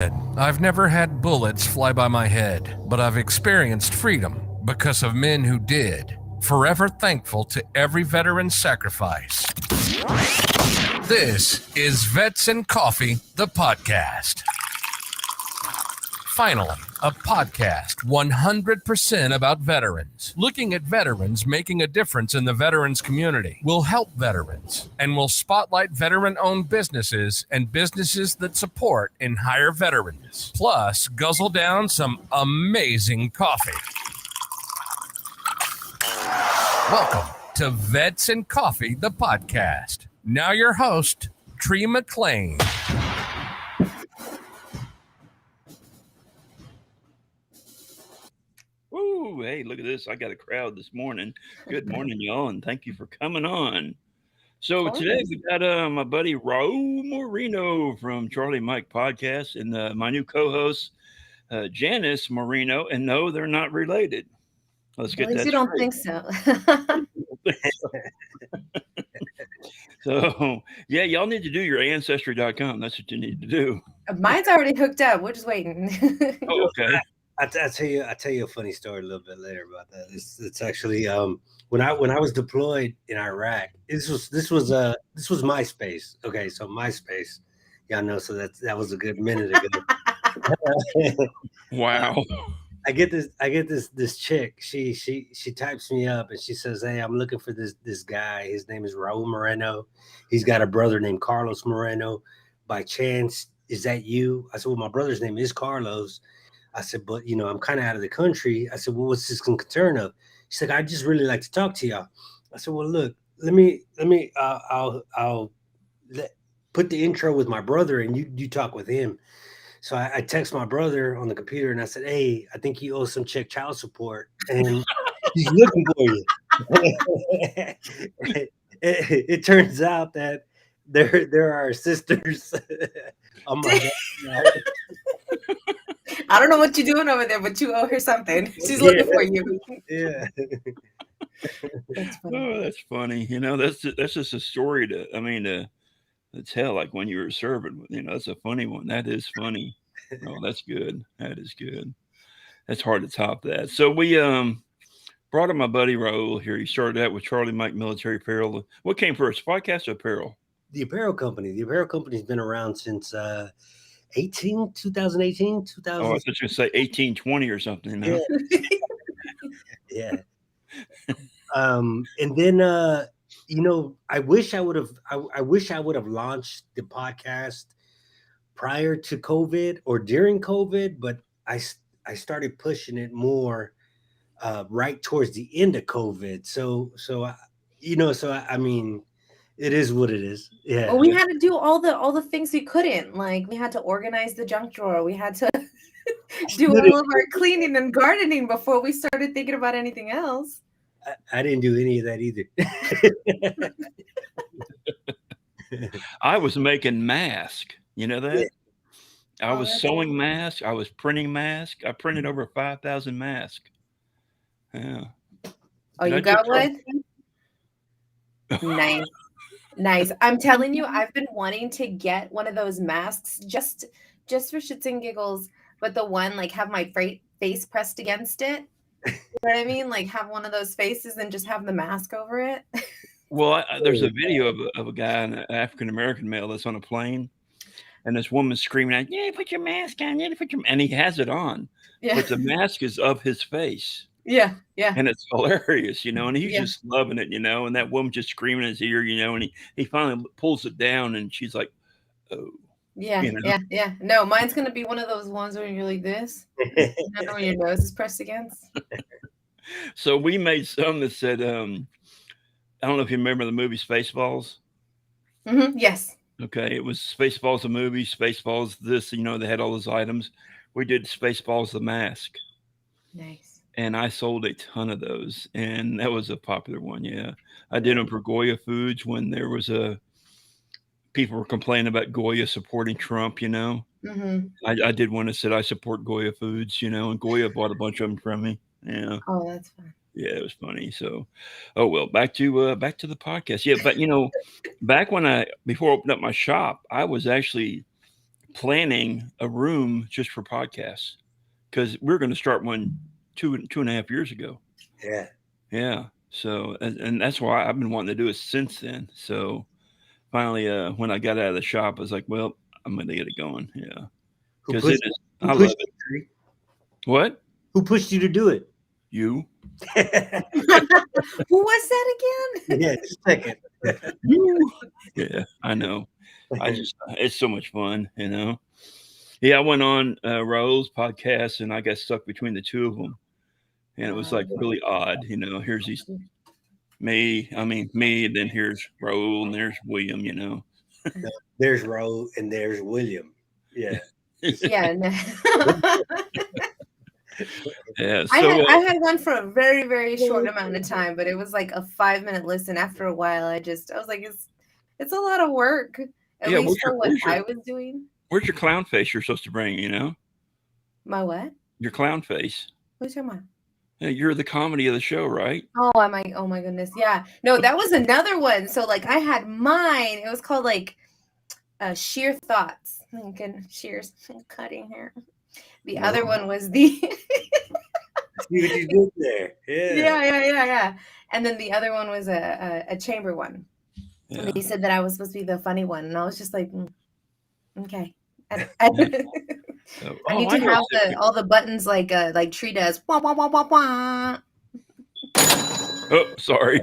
I've never had bullets fly by my head, but I've experienced freedom because of men who did. Forever thankful to every veteran's sacrifice. This is Vets and Coffee, the podcast. Finally, a podcast 100% about veterans. Looking at veterans making a difference in the veterans community. We'll help veterans and we'll spotlight veteran-owned businesses and businesses that support and hire veterans. Plus, guzzle down some amazing coffee. Welcome to Vets and Coffee, the podcast. Now your host, Tree McLean. Ooh, hey, look at this. I got a crowd this morning. Good morning, y'all, and thank you for coming on. So today we got my buddy Raul Moreno from Charlie Mike Podcast and my new co-host, Janice Moreno. And no, they're not related. Let's get that you don't straight. think so. So, yeah, y'all need to do your ancestry.com. That's what you need to do. Mine's already hooked up. We're just waiting. Oh, okay. I tell you a funny story a little bit later about that. It's actually when I was deployed in Iraq. This was MySpace. Okay, so MySpace, y'all know. So that was a good minute ago. Wow. I get this chick. She types me up and she says, "Hey, I'm looking for this guy. His name is Raul Moreno. He's got a brother named Carlos Moreno. By chance, is that you?" I said, "Well, my brother's name is Carlos." I said, "But I'm kind of out of the country." I said, "Well, what's this concern of?" She's like, "I just really like to talk to y'all." I said, "Well, look, let me I'll put the intro with my brother and you talk with him." So I text my brother on the computer and I said, "Hey, I think you owe some chick child support and he's looking for you." It turns out that there are sisters on my I don't know what you're doing over there, but you owe her something. She's looking for you. Yeah. That's funny. Oh, that's funny. That's just a story to tell, like when you were serving. That's a funny one. That is funny. Oh, that's good. That is good. That's hard to top that. So we brought in my buddy Raul here. He started out with Charlie Mike Military Apparel. What came first, podcast or apparel? The apparel company. The apparel company's been around since 2018, 2000. Oh, I thought you were going to say 1820 or something. No? Yeah. And then I wish I would have launched the podcast prior to COVID or during COVID, but I started pushing it more right towards the end of COVID. So I mean, it is what it is. Yeah. Well, we had to do all the things we couldn't. Like we had to organize the junk drawer. We had to do all of our cleaning and gardening before we started thinking about anything else. I didn't do any of that either. I was making masks. You know that? Yeah. I was sewing masks. I was printing masks. I printed over 5,000 masks. Yeah. Oh, you got one? Nice. I'm telling you, I've been wanting to get one of those masks just for shits and giggles, but the one like have my face pressed against it. You know what I mean? Like have one of those faces and just have the mask over it. Well, there's a video of a guy, an African-American male that's on a plane, and this woman's screaming out, "Yeah, put your mask on, yeah, and he has it on. Yeah. But the mask is of his face. Yeah. And it's hilarious, and he's just loving it, and that woman just screaming in his ear, and he finally pulls it down, and she's like, "Oh." Yeah. No, mine's going to be one of those ones where you're like this. Not when your nose is pressed against. So we made some that said, I don't know if you remember the movie Spaceballs. Mm-hmm. Yes. Okay. It was Spaceballs the movie, Spaceballs this, they had all those items. We did Spaceballs the mask. Nice. And I sold a ton of those. And that was a popular one. Yeah. I did them for Goya Foods when there was people were complaining about Goya supporting Trump, Mm-hmm. I did one that said I support Goya Foods, and Goya bought a bunch of them from me. Yeah. Oh, that's fun. Yeah, it was funny. So, back to the podcast. Yeah, but back before I opened up my shop, I was actually planning a room just for podcasts because we're going to start one 2.5 years ago. Yeah. Yeah. So, and that's why I've been wanting to do it since then. So finally, when I got out of the shop, I was like, well, I'm going to get it going. Yeah. Who Because it pushed, is, who I love pushed it. you, Tree? What? Who pushed you to do it? You? Who was that again? Yeah, just a second. You? Yeah, I know. It's so much fun, you know? Yeah, I went on Raul's podcast and I got stuck between the two of them. And it was like really odd, you know. Here's me, and then here's Raul and there's William, you know. There's Raul and there's William. Yeah. Yeah. No. Yeah. I So, had one for a very, very short amount of time, but it was like a 5-minute listen. After a while, I was like, it's a lot of work, at yeah, least for what I was doing. where's your clown face you're supposed to bring, you know? My what? Your clown face. What are you talking about? Yeah, you're the comedy of the show, right? Oh, oh my goodness. Yeah. No, that was another one. So like I had mine. It was called like Sheer Thoughts. Lincoln Shears cutting hair. The other one was the See what you did there. Yeah. yeah. And then the other one was a chamber one. Yeah. And they said that I was supposed to be the funny one, and I was just like, okay. I need to have all the buttons like Tree does. Wah, wah, wah, wah, wah. Oh, sorry.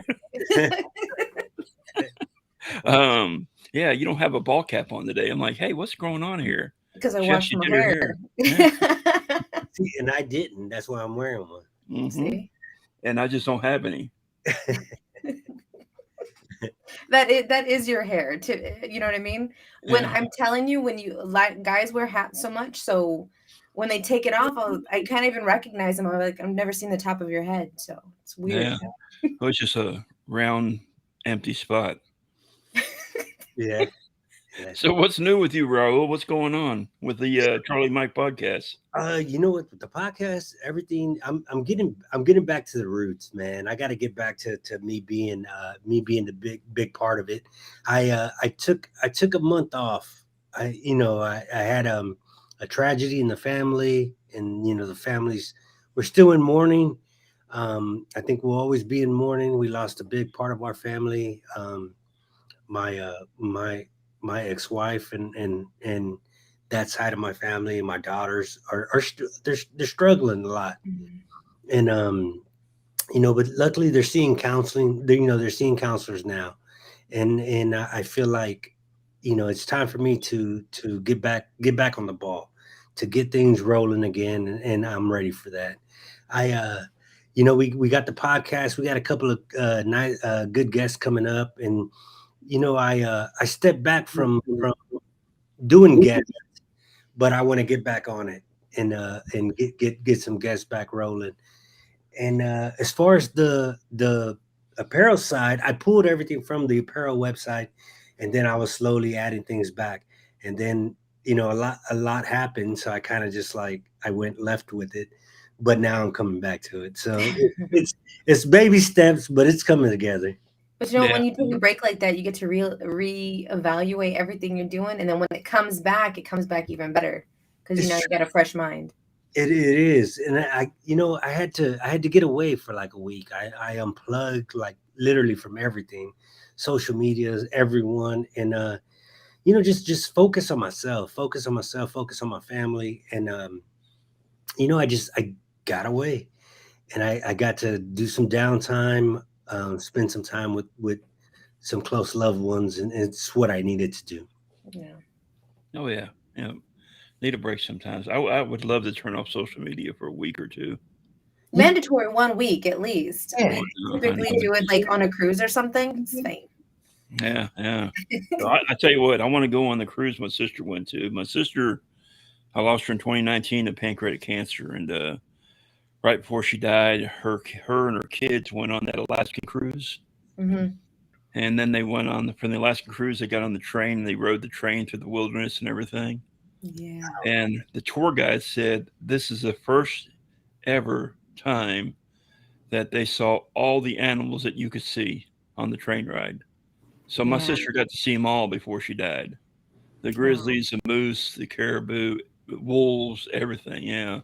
Yeah, you don't have a ball cap on today. I'm like, hey, what's going on here? Because I washed my hair. Yeah. See, and I didn't. That's why I'm wearing one. Mm-hmm. See? And I just don't have any. That is your hair, you know what I mean? When I'm telling you, when you guys wear hats so much, so when they take it off, I can't even recognize them. I'm like, I've never seen the top of your head, so it's weird. Yeah, it's just a round, empty spot. Yeah. So what's new with you, Raul? What's going on with the Charlie Mike podcast? You know what? With the podcast, everything. I'm getting back to the roots, man. I got to get back to me being the big part of it. I took a month off. I had a tragedy in the family, and the families we're still in mourning. I think we'll always be in mourning. We lost a big part of our family. My ex-wife and that side of my family and my daughters they're struggling a lot. And but luckily they're seeing counseling. They're seeing counselors now, and I feel like it's time for me to get back on the ball, to get things rolling again, and I'm ready for that. We got the podcast. We got a couple of nice good guests coming up, and I stepped back from doing guests, but I want to get back on it and get some guests back rolling. And as far as the apparel side, I pulled everything from the apparel website, and then I was slowly adding things back. And then a lot happened, so I kind of just I went left with it. But now I'm coming back to it. So it's baby steps, but it's coming together. But when you take a break like that, you get to reevaluate everything you're doing, and then when it comes back even better because you got a fresh mind. It is, and I had to get away for like a week. I unplugged literally from everything, social media, everyone, and just focus on myself, focus on my family, and I got away, and I got to do some downtime. Spend some time with some close loved ones, and it's what I needed to do. Yeah. Oh yeah. Need a break sometimes. I would love to turn off social media for a week or two. Mandatory 1 week at least. Yeah. Typically do it like on a cruise or something. It's fine. Yeah. So I tell you what, I want to go on the cruise my sister went to. My sister, I lost her in 2019 to pancreatic cancer, and right before she died, her and her kids went on that Alaskan cruise. Mm-hmm. And then they went from the Alaskan cruise, they got on the train, and they rode the train through the wilderness and everything. Yeah. And the tour guide said this is the first ever time that they saw all the animals that you could see on the train ride. So my sister got to see them all before she died. The grizzlies, the moose, the caribou, wolves, everything. Yeah.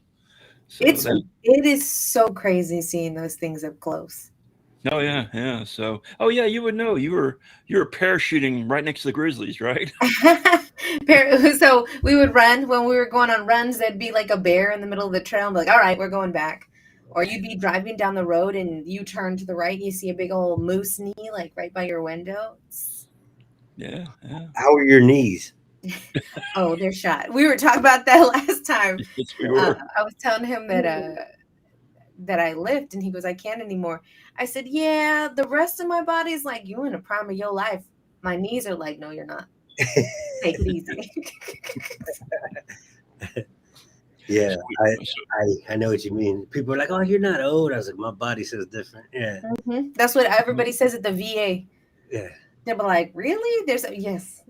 So It is so crazy seeing those things up close. oh yeah, yeah. So yeah, you would know. You were parachuting right next to the grizzlies, right? So we would run when we were going on runs. There'd be like a bear in the middle of the trail. And be like, all right, we're going back. Or you'd be driving down the road and you turn to the right and you see a big old moose knee like right by your window. Yeah, yeah. How are your knees? Oh, they're shot. We were talking about that last time. Yes, we were. I was telling him that I lift, and he goes, I can't anymore. I said, yeah, the rest of my body is like, you in the prime of your life. My knees are like, no, you're not. Take it easy. Yeah, I know what you mean. People are like, oh, you're not old. I was like, my body says different. Yeah. Mm-hmm. That's what everybody says at the VA. Yeah. They'll be like, really? There's yes.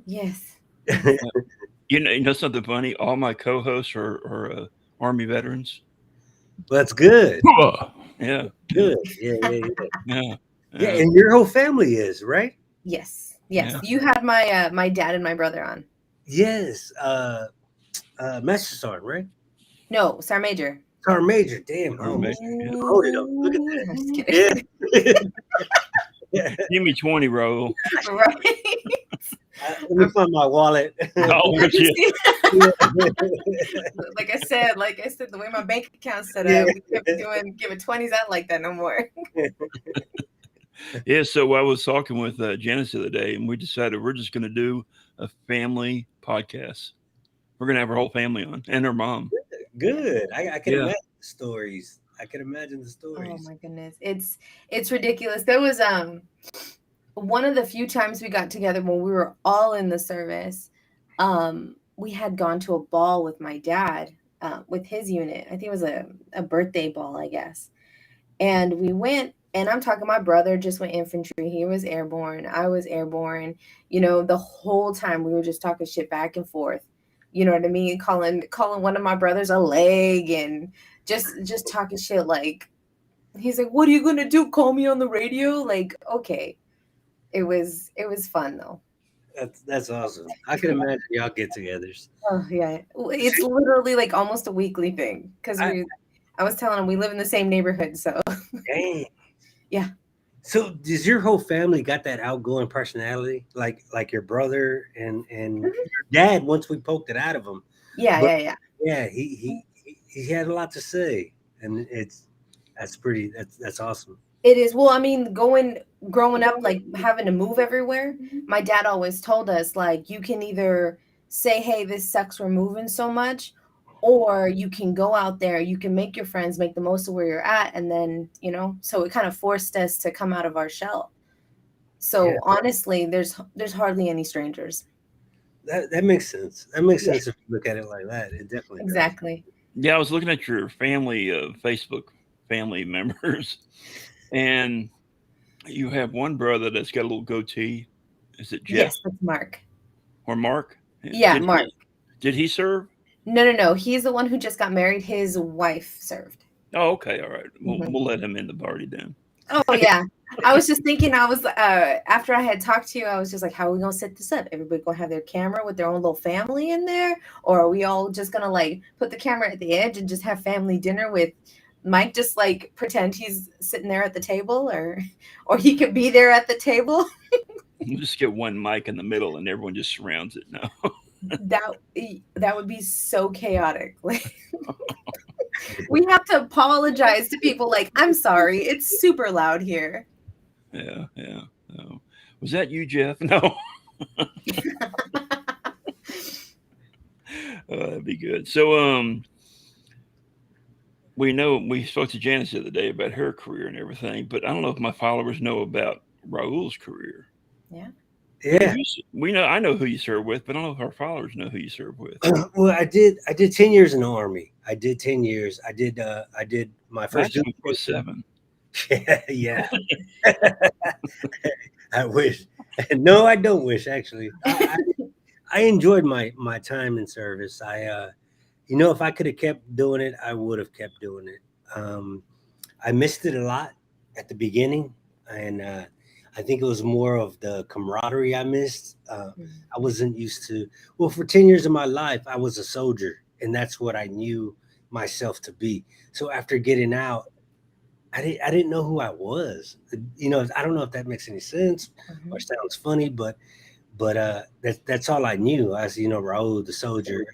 You know something funny? All my co-hosts are Army veterans. That's good. Yeah. Good. Yeah. Yeah. And your whole family is, right? Yes. Yeah. You had my dad and my brother on. Yes. Master Sergeant, right? No, Sergeant Major. Sergeant Major. Damn. Sergeant Major, yeah. Hold it up. Look at that. I'm just kidding. Yeah. Give me 20, Raul. Right. Let me find my wallet. Oh, Like yeah. I said, the way my bank account's set up, we kept giving 20s out like that no more. Yeah, so I was talking with Janice the other day, and we decided we're just going to do a family podcast. We're going to have our whole family on and her mom. Good. I can Yeah. imagine the stories. I can imagine the Oh stories. my goodness. It's ridiculous. There was one of the few times we got together when we were all in the service. We had gone to a ball with my dad, with his unit. I think it was a birthday ball, I guess. And we went, and I'm talking, my brother just went infantry. He was airborne. I was airborne. The whole time we were just talking shit back and forth. You know what I mean? Calling one of my brothers a leg and just talking shit. Like, he's like, what are you going to do? Call me on the radio? Like, okay. It was fun though. That's awesome. I can imagine y'all get-togethers. Oh yeah. It's literally like almost a weekly thing. Because I was telling him we live in the same neighborhood. So Dang. Yeah. So does your whole family got that outgoing personality, like your brother and your dad? Once we poked it out of him, yeah. Yeah, he had a lot to say, and that's awesome. It is. Well, I mean, growing up, like having to move everywhere, my dad always told us, like, you can either say, hey, this sucks, we're moving so much, or you can go out there, you can make your friends, make the most of where you're at. And then, so it kind of forced us to come out of our shell. So honestly, there's hardly any strangers. That makes sense. That makes sense if you look at it like that. It definitely Exactly. Yeah, I was looking at your family, Facebook family members, and you have one brother that's got a little goatee. Is it Jeff? Yes, that's Mark. Or Mark? Yeah, Mark. Did he serve? No. He's the one who just got married. His wife served. Oh, okay. All right. We'll let him in the party then. Oh, yeah. I was just thinking, after I had talked to you, I was just like, how are we going to set this up? Everybody going to have their camera with their own little family in there? Or are we all just going to like put the camera at the edge and just have family dinner with Mike, just like pretend he's sitting there at the table, or he could be there at the table? We'll just get one mic in the middle and everyone just surrounds it now. That would be so chaotic. Like, we have to apologize to people like, I'm sorry, it's super loud here. Yeah. No. Was that you, Jeff? No. That'd be good. So we spoke to Janice the other day about her career and everything, but I don't know if my followers know about Raul's career. Yeah. I know who you serve with, but I don't know if our followers know who you serve with. Well, I did 10 years in the Army. I did 10 years. I did my first. It was 7. Yeah. I wish. No, I don't wish, actually. I enjoyed my time in service. If I could have kept doing it, I would have kept doing it. I missed it a lot at the beginning, and I think it was more of the camaraderie I missed. I wasn't used to. Well, for 10 years of my life, I was a soldier, and that's what I knew myself to be. So after getting out, I didn't know who I was. I don't know if that makes any sense or sounds funny, but that's all I knew. I was, Raul the soldier.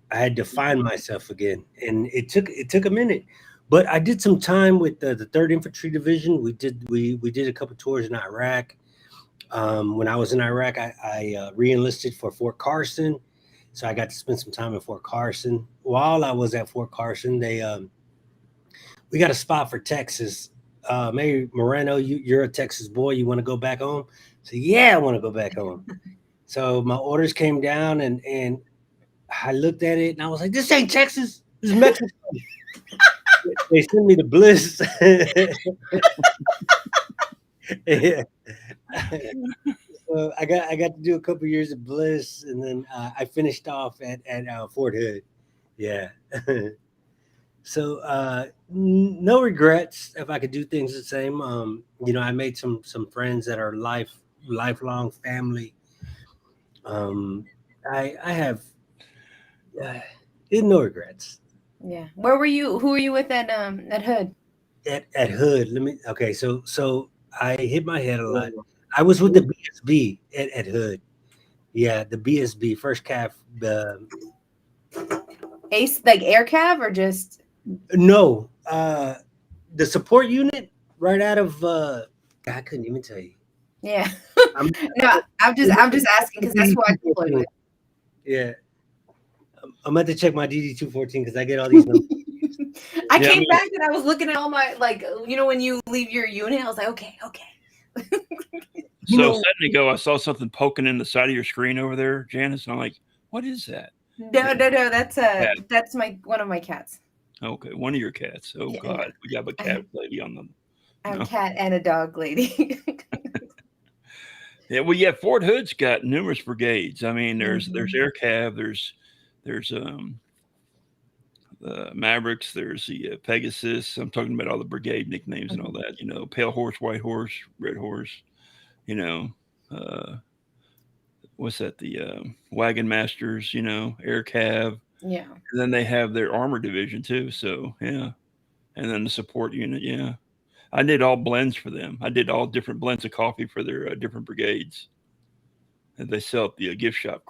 I had to find myself again, and it took a minute. But I did some time with the Third Infantry Division. We did a couple tours in Iraq. When I was in Iraq, I re-enlisted for Fort Carson, so I got to spend some time in Fort Carson. While I was at Fort Carson, we got a spot for Texas. Maybe Moreno, you're a Texas boy. You want to go back home? So yeah, I want to go back home. So my orders came down, and I looked at it, and I was like, "This ain't Texas. This is Mexico." They sent me to Bliss. Yeah. So I got to do a couple years of Bliss, and then I finished off at Fort Hood. Yeah. So no regrets if I could do things the same. I made some friends that are lifelong family. I have no regrets. Yeah. Where were you? Who were you with at Hood? At Hood, so I hit my head a lot. I was with the BSB at Hood. Yeah, the BSB, first CAF. Ace, like air cav or just? No, the support unit right out of. I couldn't even tell you. Yeah. No, I'm just asking because that's who I deployed with. Yeah. I'm about to check my DD-214 because I get all these numbers. I came back and I was looking at all my, when you leave your unit, I was like, okay. So a second ago, I saw something poking in the side of your screen over there, Janice, and I'm like, what is that? No, that's one of my cats. Okay, one of your cats. Oh, yeah. God, we got a cat lady on them. I have a cat and a dog lady. Yeah, well, yeah, Fort Hood's got numerous brigades. I mean, there's Air Cav, there's the Mavericks, there's the Pegasus. I'm talking about all the brigade nicknames and all that. Pale Horse, White Horse, Red Horse. What's that? The Wagon Masters. Air Cav. Yeah. And then they have their armor division too. So yeah, and then the support unit. Yeah. I did all blends for them. I did all different blends of coffee for their different brigades. And they sell at the gift shop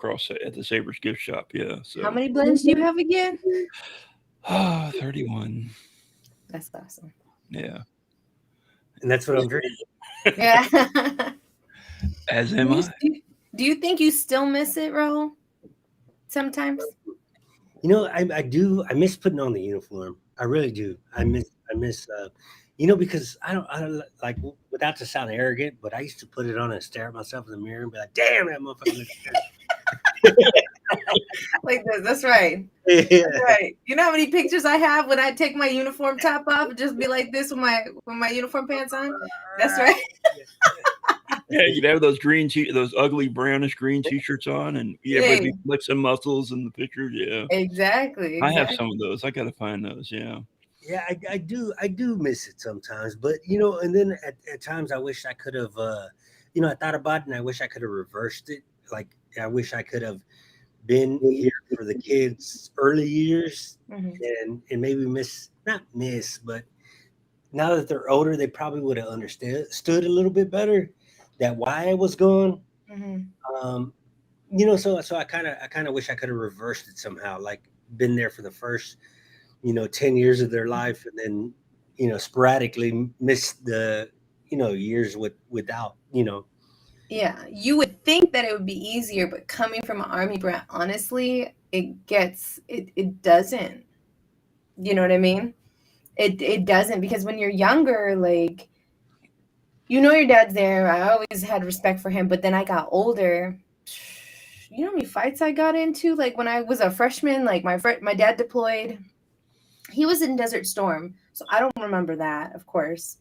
at the Sabres gift shop. Yeah. So how many blends do you have again? 31. That's awesome. Yeah. And that's what I'm drinking. Yeah. As am I. Do you think you still miss it, Raul? Sometimes. I do. I miss putting on the uniform. I really do. I miss because I don't like, without to sound arrogant, but I used to put it on and stare at myself in the mirror and be like, damn, that motherfucker looks good. Like this. That's right. Yeah. That's right. You know how many pictures I have when I take my uniform top off and just be like this with my uniform pants on? That's right. Yeah, you'd have those those ugly brownish green t-shirts on, and everybody flex some muscles in the pictures. Yeah, exactly. I have some of those. I gotta find those. Yeah. Yeah, I do miss it sometimes, but and then at times I wish I could have, I thought about it and I wish I could have reversed it. Like I wish I could have been here for the kids' early years and maybe not miss, but now that they're older, they probably would have understood a little bit better that why I was gone. So I kind of wish I could have reversed it somehow, like been there for the first 10 years of their life, and then sporadically missed the years without. Yeah, you would think that it would be easier, but coming from an Army brat, honestly, it doesn't. You know what I mean? It doesn't, because when you're younger, like, your dad's there. I always had respect for him, but then I got older. You know how many fights I got into? Like when I was a freshman, like my dad deployed. He was in Desert Storm, so I don't remember that, of course.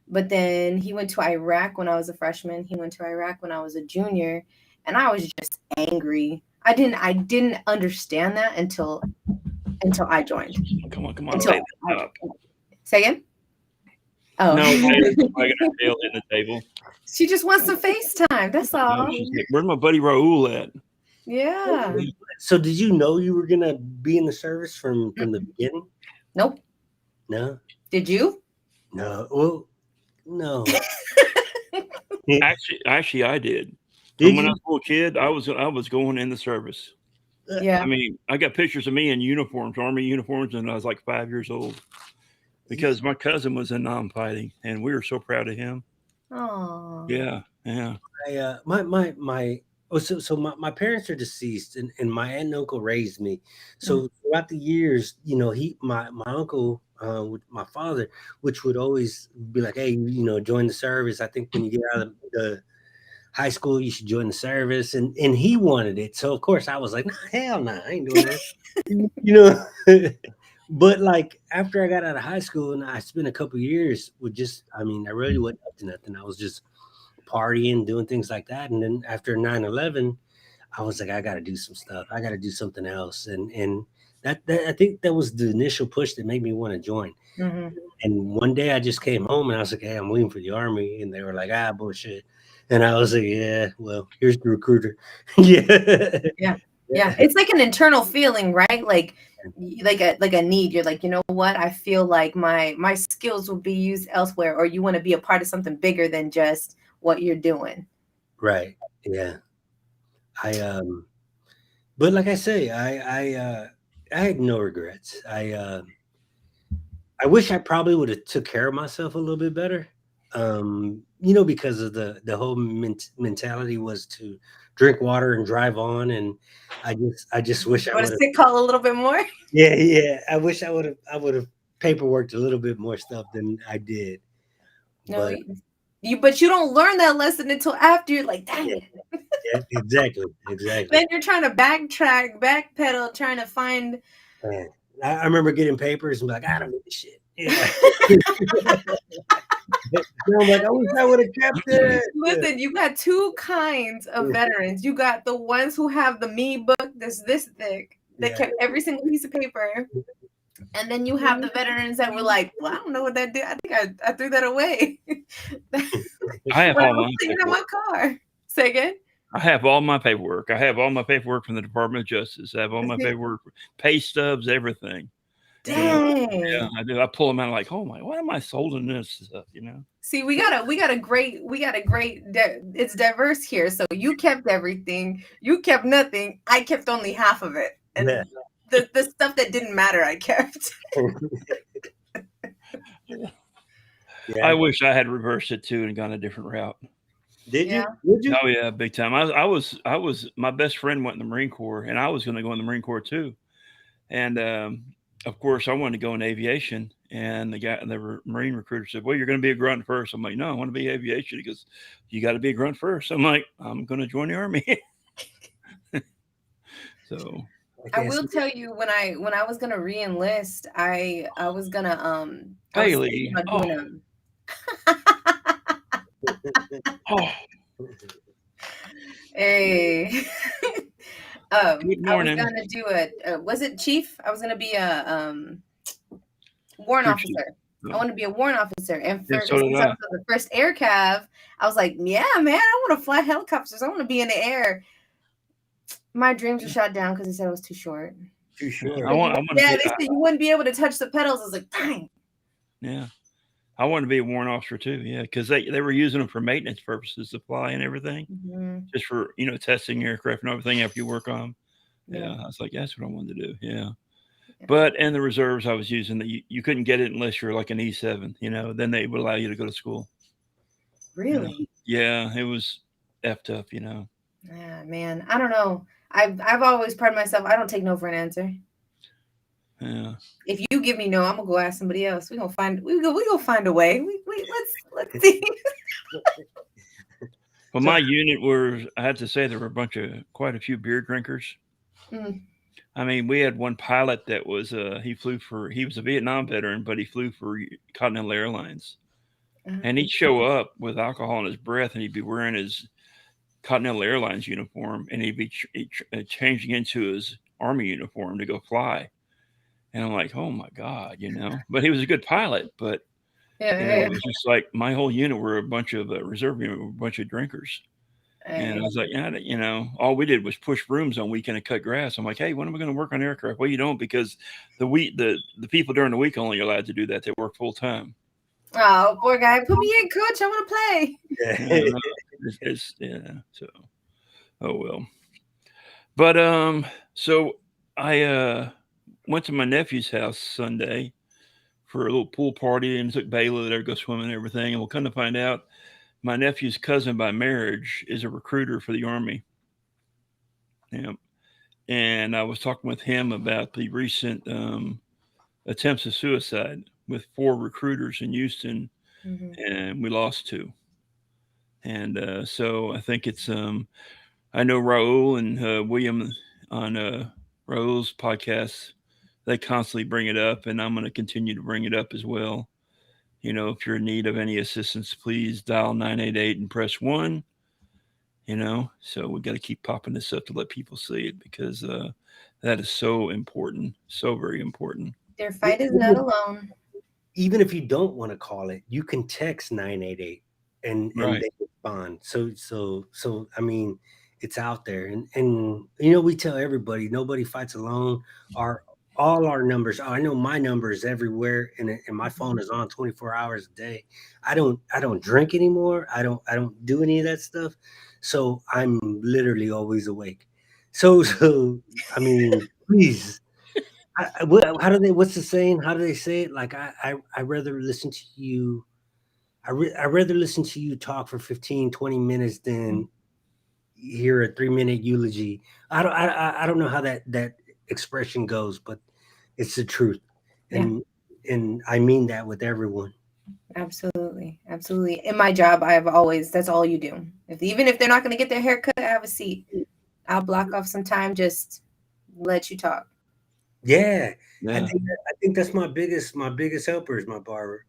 But then he went to Iraq when I was a freshman. He went to Iraq when I was a junior, and I was just angry. I didn't understand that until I joined. Come on. Say again? Oh. No, Taylor's wagging her tail in the table. She just wants some FaceTime. That's all. No, she's like, "Where's my buddy Raul at?" Yeah. So did you know you were gonna be in the service from the beginning? Nope. No, Did you? no. Well, no. Actually, I did. Did When I you? was a little kid, I was going in the service. Yeah. I mean, I got pictures of me in uniforms, Army uniforms, and I was like 5 years old because my cousin was in non-fighting, and we were so proud of him. Oh. Yeah, yeah. My parents are deceased, and my aunt and uncle raised me. So throughout the years, my uncle with my father, which would always be like, hey, join the service. I think when you get out of the high school, you should join the service, and he wanted it. So of course I was like, nah, hell no, I ain't doing that. But like after I got out of high school and I spent a couple years with I really wasn't up to nothing. I was just partying, doing things like that. And then after 9/11, I was like, I got to do some stuff. I got to do something else. And that I think that was the initial push that made me want to join. Mm-hmm. And one day I just came home and I was like, hey, I'm waiting for the Army. And they were like, bullshit. And I was like, yeah, well, here's the recruiter. Yeah. It's like an internal feeling, right? Like a need. You're like, you know what? I feel like my skills will be used elsewhere, or you want to be a part of something bigger than just what you're doing. Right. Yeah. But like I say, I had no regrets. I wish I probably would have took care of myself a little bit better. Because of the whole mentality was to drink water and drive on, and I just wish I would have sick call a little bit more. Yeah. I wish I would have paperworked a little bit more stuff than I did. No, but you don't learn that lesson until after you're like, dang it. Yeah, exactly. Then you're trying to backpedal, trying to find. Man, I remember getting papers and be like, I don't need this shit. Yeah. I'm like, I wish I would have kept it. Listen, you got two kinds of veterans. You got the ones who have the me book that's this thick that kept every single piece of paper. And then you have the veterans that were like, well, I don't know what that did. I think I threw that away. I have all my in my car. Say again? I have all my paperwork. I have all my paperwork from the Department of Justice. I have all my paperwork, pay stubs, everything. Dang. Yeah, I do. I pull them out like, oh my, why am I holding this stuff? See, we got a great. It's diverse here. So you kept everything. You kept nothing. I kept only half of it. And the stuff that didn't matter, I kept. I wish I had reversed it too and gone a different route. Did you? Would you? Oh yeah, big time. I was my best friend went in the Marine Corps, and I was going to go in the Marine Corps too. And of course, I wanted to go in aviation. And the Marine recruiter said, "Well, you're going to be a grunt first." I'm like, "No, I want to be aviation." He goes, "You got to be a grunt first." I'm like, "I'm going to join the Army." So I will tell you, when I was gonna re-enlist, I was gonna Bailey. Hey. Good morning. I was gonna do was it chief? I was gonna be a warrant officer. I want to be a warrant officer. And since I was the first air cav, I was like, yeah, man, I want to fly helicopters. I want to be in the air. My dreams were shot down because they said it was too short. Too short. They said you wouldn't be able to touch the pedals. I was like, dang. Yeah. I wanted to be a warrant officer too. Yeah. Because they were using them for maintenance purposes to fly and everything. Mm-hmm. Just for, testing aircraft and everything after you work on them. Yeah. I was like, that's what I wanted to do. Yeah. But in the reserves I was using, that you couldn't get it unless you're like an E7, then they would allow you to go to school. Really? Yeah. It was effed up, Yeah, man. I don't know. I've always prided myself. I don't take no for an answer. Yeah. If you give me no, I'm gonna go ask somebody else. We gonna find a way. Let's see. Well, my unit I had to say, there were quite a few beer drinkers. Mm. I mean, we had one pilot that was he was a Vietnam veteran, but he flew for Continental Airlines. And he'd show up with alcohol in his breath, and he'd be wearing his Continental Airlines uniform, and he'd be changing into his Army uniform to go fly. And I'm like, oh my God, But he was a good pilot, but And it was just like my whole unit were a bunch of reserve unit, were a bunch of drinkers. And I was like, yeah, you know, all we did was push brooms on weekend and cut grass. I'm like, hey, when am I going to work on aircraft? Well, you don't, because the people during the week only allowed to do that. They work full time. Oh, poor guy. Put me in, coach. I want to play. Yeah. So, oh well. But so I went to my nephew's house Sunday for a little pool party and took Bayla there to go swimming and everything. And we'll come to find out, my nephew's cousin by marriage is a recruiter for the Army. Yeah. And I was talking with him about the recent attempts of suicide with 4 recruiters in Houston, and we lost 2. And so I think it's I know Raul and William on Raul's podcast, they constantly bring it up, and I'm going to continue to bring it up as well. You know, if you're in need of any assistance, please dial 988 and press 1. You know, so we got to keep popping this up to let people see it, because that is so important, so very important. Their fight is not alone. Even if you don't want to call it, you can text 988 and Right. they respond. So I mean, it's out there, and you know, we tell everybody nobody fights alone. All our numbers, I know my number is everywhere, and my phone is on 24 hours a day. I don't drink anymore. I don't do any of that stuff. So I'm literally always awake. So I mean, please. How do they? What's the saying? How do they say it? Like I rather listen to you. I rather listen to you talk for 15, 20 minutes than hear a 3-minute eulogy. I don't know how that expression goes, but it's the truth, and I mean that with everyone. Absolutely. In my job, that's all you do. Even if they're not going to get their hair cut, I have a seat. I'll block off some time, just let you talk. Yeah. I think that's my biggest helper is my barber.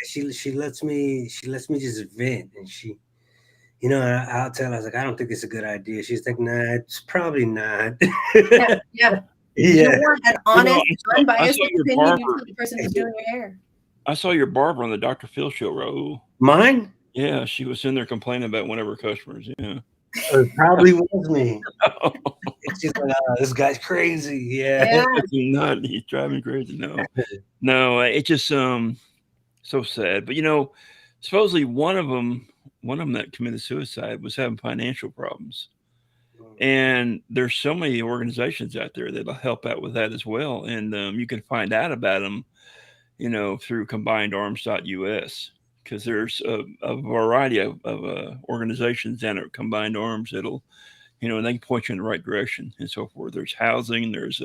She lets me just vent, and she, you know, I'll tell her, I was like, I don't think it's a good idea. She's like, nah, it's probably not. Yeah. You want an honest, unbiased opinion. You tell the person who's doing your hair. I saw your barber on the Dr. Phil show, Raul. Mine? Yeah, she was in there complaining about one of her customers. Yeah. It probably was me. It's just like, this guy's crazy. Yeah. He's driving me crazy. No, it's just so sad. But you know, supposedly one of them that committed suicide was having financial problems. And there's so many organizations out there that'll help out with that as well. And you can find out about them, you know, through combinedarms.us, because there's a variety of organizations down at Combined Arms that'll, you know, and they can point you in the right direction and so forth. There's housing, there's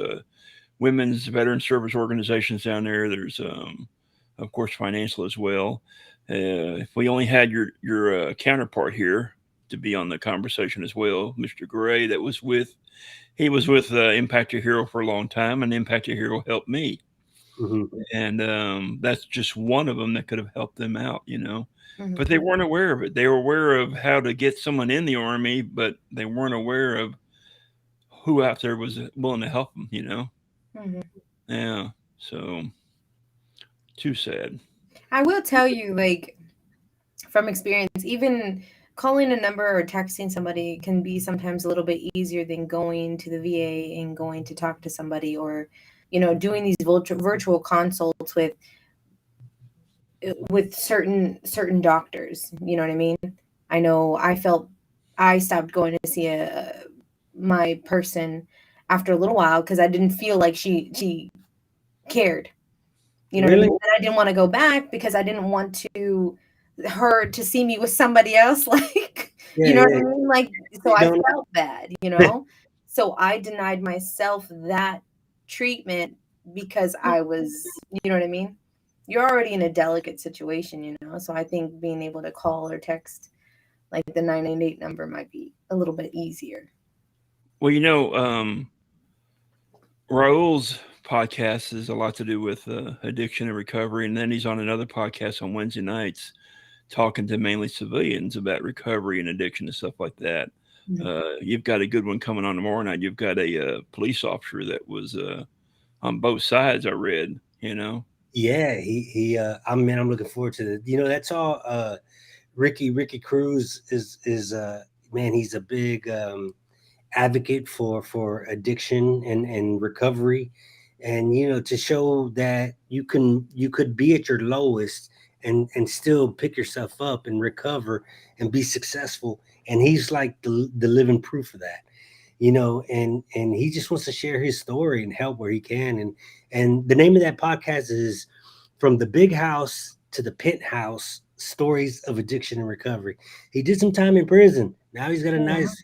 women's veteran service organizations down there. There's, of course, financial as well. If we only had your counterpart here to be on the conversation as well, Mr. Gray, he was with Impact Your Hero for a long time, and Impact Your Hero helped me. And that's just one of them that could have helped them out, you know. But they weren't aware of it. They were aware of how to get someone in the Army, but they weren't aware of who out there was willing to help them, you know. Yeah, so too sad. I will tell you, like, from experience, even calling a number or texting somebody can be sometimes a little bit easier than going to the VA and going to talk to somebody, or, you know, doing these virtual consults with certain doctors. You know what I mean? I know I stopped going to see my person after a little while because I didn't feel like she cared. You know, Really? what I mean? And I didn't want to go back because I didn't want her to see me with somebody else. Like, you know what I mean? Like, so I felt bad, you know? So I denied myself that treatment because I was, you know what I mean? You're already in a delicate situation, you know? So I think being able to call or text like the 988 number might be a little bit easier. Well, you know, Raul's podcast is a lot to do with addiction and recovery. And then he's on another podcast on Wednesday nights talking to mainly civilians about recovery and addiction and stuff like that. You've got a good one coming on tomorrow night. You've got a police officer that was on both sides, I read, you know. Yeah, I'm looking forward to it. That's all. Ricky Cruz is man. He's a big advocate for addiction and recovery, and to show that you could be at your lowest and still pick yourself up and recover and be successful. And he's like the living proof of that. And he just wants to share his story and help where he can. And the name of that podcast is From the Big House to the Penthouse: Stories of Addiction and Recovery. He did some time in prison. Now he's got a nice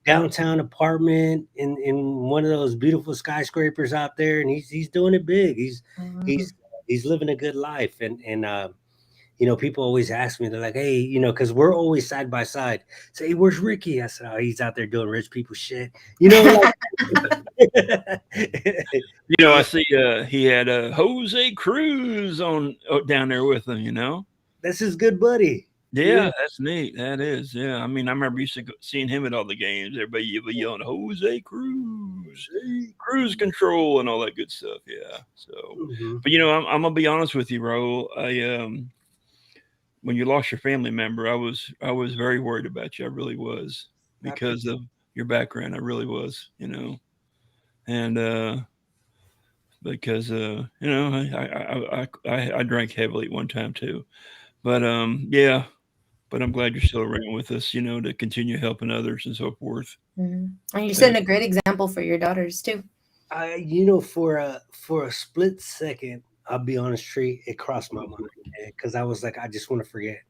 downtown apartment in one of those beautiful skyscrapers out there, and he's doing it big. He's he's living a good life. And people always ask me, they're like, hey, because we're always side by side. Say, hey, where's Ricky? I said, oh, he's out there doing rich people shit. Like, I see he had Jose Cruz on down there with him. That's his good buddy. Yeah, that's neat. That is. Yeah. I mean, I remember used to seeing him at all the games. Everybody was yelling Jose Cruz, cruise control, and all that good stuff. Yeah. So, but I'm gonna be honest with you, Raul. When you lost your family member, I was very worried about you. I really was, because of your background. I really was, and because I drank heavily at one time too, but yeah. But I'm glad you're still around with us, to continue helping others and so forth. And you're setting a great example for your daughters too. For a split second, I'll be honest, Tree, it crossed my mind, because I was like, I just want to forget.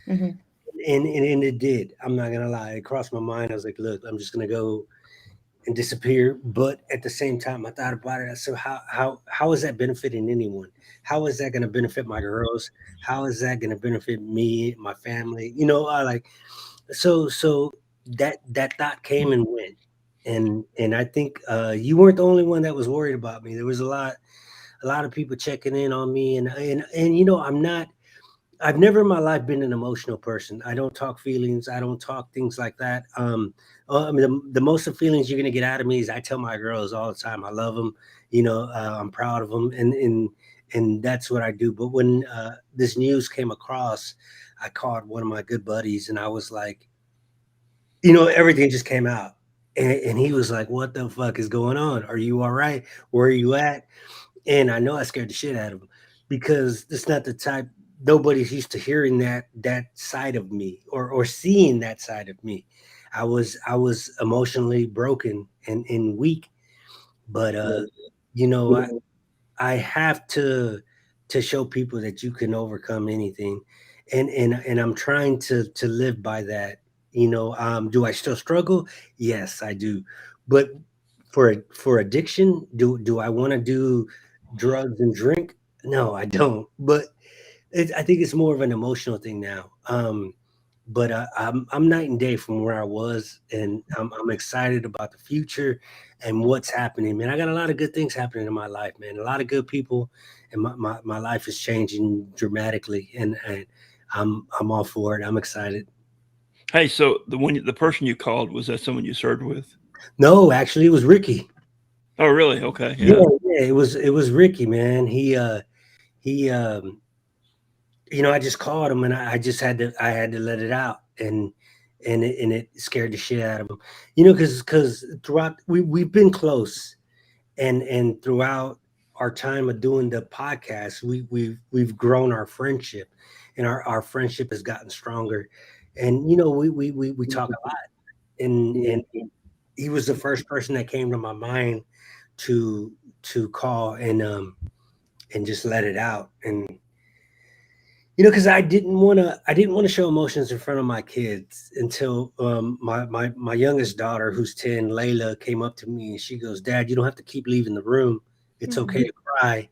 And it did. I'm not gonna lie, it crossed my mind. I was like, look, I'm just gonna go and disappear. But at the same time, I thought about it. I said, how is that benefiting anyone? How is that going to benefit my girls? How is that going to benefit me, my family? So that thought came and went. And I think you weren't the only one that was worried about me. There was a lot of people checking in on me, and I've never in my life been an emotional person. I don't talk feelings. I don't talk things like that. I mean, the most of feelings you're gonna get out of me is I tell my girls all the time I love them. I'm proud of them, and that's what I do. But when this news came across, I called one of my good buddies, and I was like, everything just came out, and he was like, "What the fuck is going on? Are you all right? Where are you at?" And I know I scared the shit out of him, because it's not the type. Nobody's used to hearing that side of me, or seeing that side of me. I was emotionally broken and weak, but I have to show people that you can overcome anything, and I'm trying to live by that. Do I still struggle? Yes, I do. But for addiction, do I want to do drugs and drink? No, I don't. But I think it's more of an emotional thing now. But I'm night and day from where I was, and I'm excited about the future and what's happening, man. I got a lot of good things happening in my life, man. A lot of good people, and my life is changing dramatically, and I'm all for it. I'm excited. Hey, so the person you called, was that someone you served with? No, actually, it was Ricky. Oh, really? Okay, Yeah, it was Ricky, man. He I just called him, and I just had to let it out, and it scared the shit out of him, because throughout we've been close, and throughout our time of doing the podcast, we've grown our friendship, and our friendship has gotten stronger, and we talk a lot, and he was the first person that came to my mind to call and just let it out. And because I didn't want to show emotions in front of my kids until my youngest daughter, who's 10, Layla, came up to me, and she goes, "Dad, you don't have to keep leaving the room. It's okay to cry."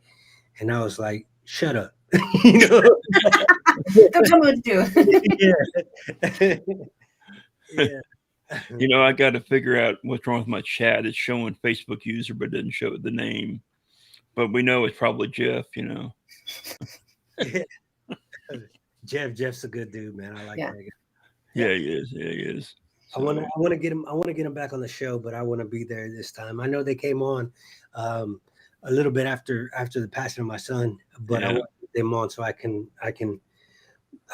And I was like, "Shut up." Don't tell me what to do. Yeah. I got to figure out what's wrong with my chat. It's showing Facebook user, but it didn't show the name. But we know it's probably Jeff. Jeff's a good dude, man. I like that guy. Yeah, he is. Yeah, he is. So, I want to get him back on the show, but I want to be there this time. I know they came on a little bit after the passing of my son, but I want to get them on so I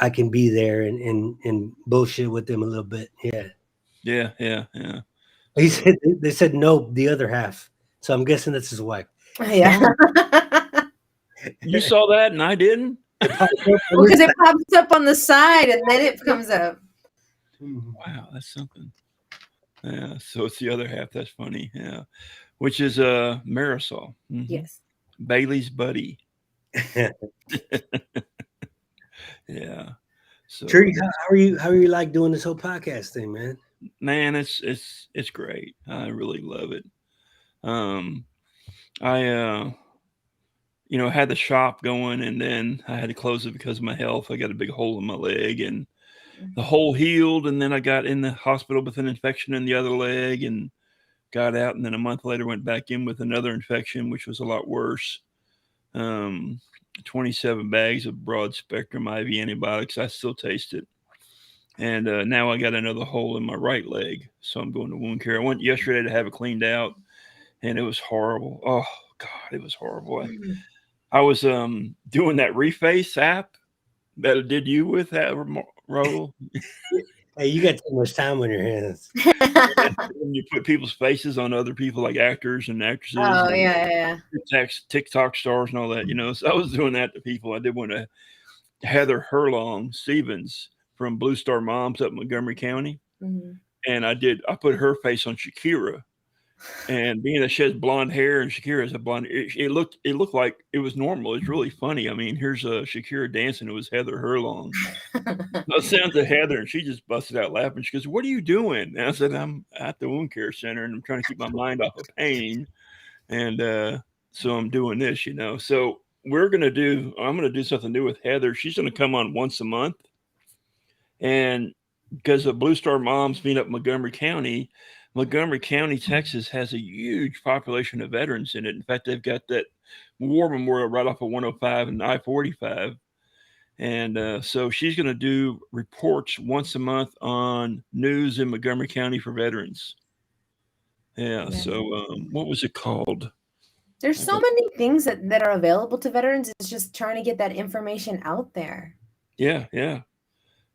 can be there and bullshit with them a little bit. Yeah. He said they said no, the other half. So I'm guessing that's his wife. Yeah. You saw that and I didn't? Because it pops up on the side and then it comes up. Wow, that's something. Yeah, so it's the other half. That's funny. Yeah, which is Marisol. Mm-hmm. Yes, Bailey's buddy. Yeah. So Tree, how are you like doing this whole podcast thing, man? Man, it's great. I really love it. I had the shop going and then I had to close it because of my health. I got a big hole in my leg and the hole healed, and then I got in the hospital with an infection in the other leg and got out, and then a month later went back in with another infection, which was a lot worse. 27 bags of broad spectrum IV antibiotics. I still taste it. And now I got another hole in my right leg. So I'm going to wound care. I went yesterday to have it cleaned out, and it was horrible. Oh, God, it was horrible. I was doing that Reface app that I did you with that, Raul. Hey, you got too much time on your hands. When you put people's faces on other people, like actors and actresses. Oh, and yeah. TikTok stars and all that, So I was doing that to people. I did one to Heather Herlong Stevens from Blue Star Moms up in Montgomery County. Mm-hmm. And I put her face on Shakira. And being that she has blonde hair and Shakira has a blonde, it looked like it was normal. It's really funny. I mean, here's Shakira dancing. It was Heather Herlong. I sounds to Heather, and she just busted out laughing. She goes, "What are you doing?" And I said, "I'm at the wound care center, and I'm trying to keep my mind off of pain, and so I'm doing this, So I'm going to do something new with Heather. She's going to come on once a month, and because of Blue Star Moms being up in Montgomery County, Texas has a huge population of veterans in it. In fact, they've got that war memorial right off of 105 and I-45. And so she's going to do reports once a month on news in Montgomery County for veterans. Yeah. So what was it called? There's so many things that are available to veterans. It's just trying to get that information out there. Yeah.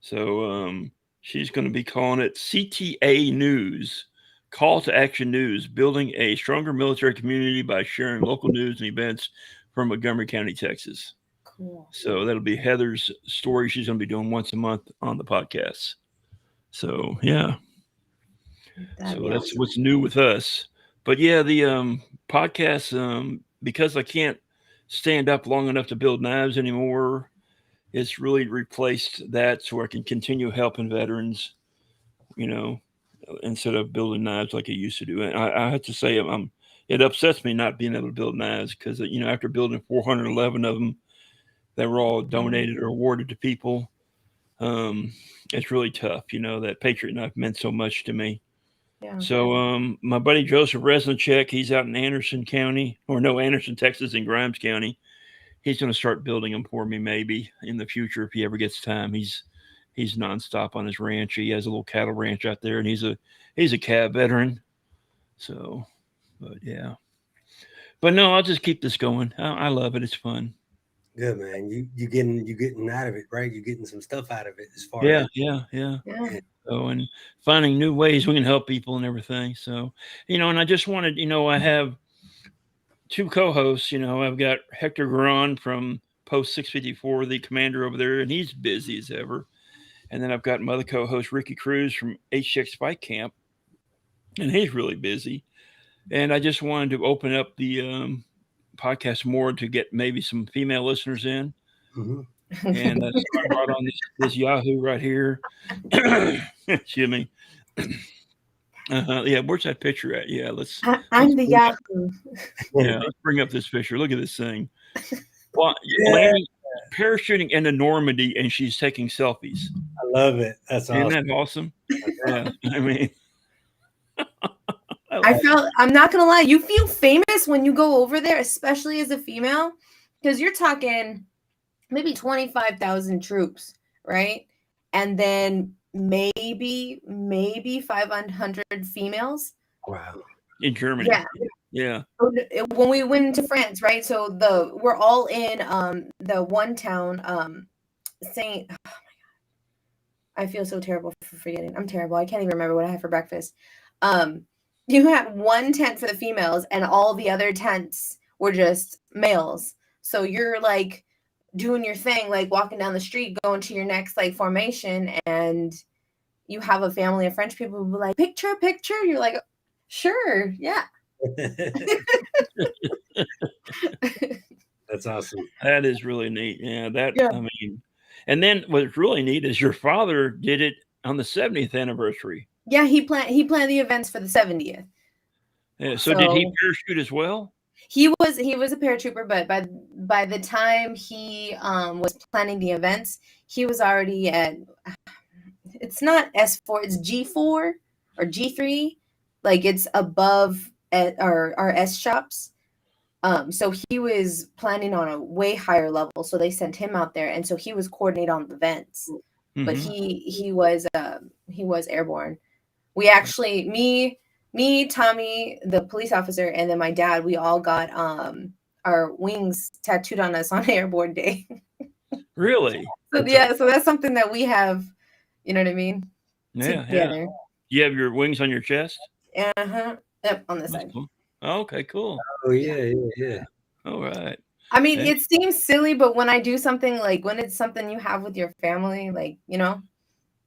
So she's going to be calling it CTA News. Call to Action News, building a stronger military community by sharing local news and events from Montgomery County, Texas. Cool. So that'll be Heather's story. She's going to be doing once a month on the podcast. So, yeah. So that's awesome. What's new with us. But yeah, the podcast, because I can't stand up long enough to build knives anymore, it's really replaced that so I can continue helping veterans, instead of building knives like I used to do. And I have to say, it upsets me not being able to build knives because, after building 411 of them that were all donated or awarded to people, it's really tough. That Patriot knife meant so much to me. Yeah. So my buddy Joseph Resnicek, he's out in Anderson, Texas, in Grimes County. He's going to start building them for me maybe in the future if he ever gets time. He's nonstop on his ranch. He has a little cattle ranch out there, and he's a cab veteran. So, but yeah. But no, I'll just keep this going. I love it. It's fun. Good, man. You getting out of it, right? You're getting some stuff out of it as far as yeah. So, and finding new ways we can help people and everything. So, and I just wanted, I have two co-hosts. I've got Hector Garon from Post 654, the commander over there, and he's busy as ever. And then I've got my other co-host, Ricky Cruz from HX Spike Camp, and he's really busy. And I just wanted to open up the podcast more to get maybe some female listeners in. Mm-hmm. And so I brought on this Yahoo right here. Excuse me. Yeah, where's that picture at? Yeah, I'm the Yahoo. Yeah, let's bring up this picture. Look at this thing. Well, landing, parachuting into Normandy, and she's taking selfies. I love it. That's awesome. Isn't that awesome? Yeah, I mean, I'm not gonna lie, you feel famous when you go over there, especially as a female, because you're talking maybe 25,000 troops, right? And then maybe 500 females. Wow. In Germany. Yeah. When we went to France, right? So we're all in the one town, Saint. Oh my God, I feel so terrible for forgetting. I'm terrible. I can't even remember what I had for breakfast. You had one tent for the females, and all the other tents were just males. So you're like doing your thing, like walking down the street, going to your next like formation, and you have a family of French people who be like, picture, picture. You're like, sure, yeah. That's awesome. That is really neat. Yeah, Yeah. I mean, and then what's really neat is your father did it on the 70th anniversary. Yeah, he planned the events for the 70th. Yeah, so did he parachute as well? He was a paratrooper, but by the time he was planning the events, he was already at, it's not S4, it's G4 or G3, like it's above at our S shops. So he was planning on a way higher level, so they sent him out there, and so he was coordinating on the events. But he was airborne. We actually, me, Tommy, the police officer, and then my dad, we all got our wings tattooed on us on airborne day. Really? So yeah, so that's something that we have, you know what I mean? Yeah, Together. yeah. You have your wings on your chest? Uh-huh. Yep, on the That's side. cool. Oh, okay, cool. Oh yeah. All right. I mean, Yeah. it seems silly, but when I do something, like when it's something you have with your family, like, you know.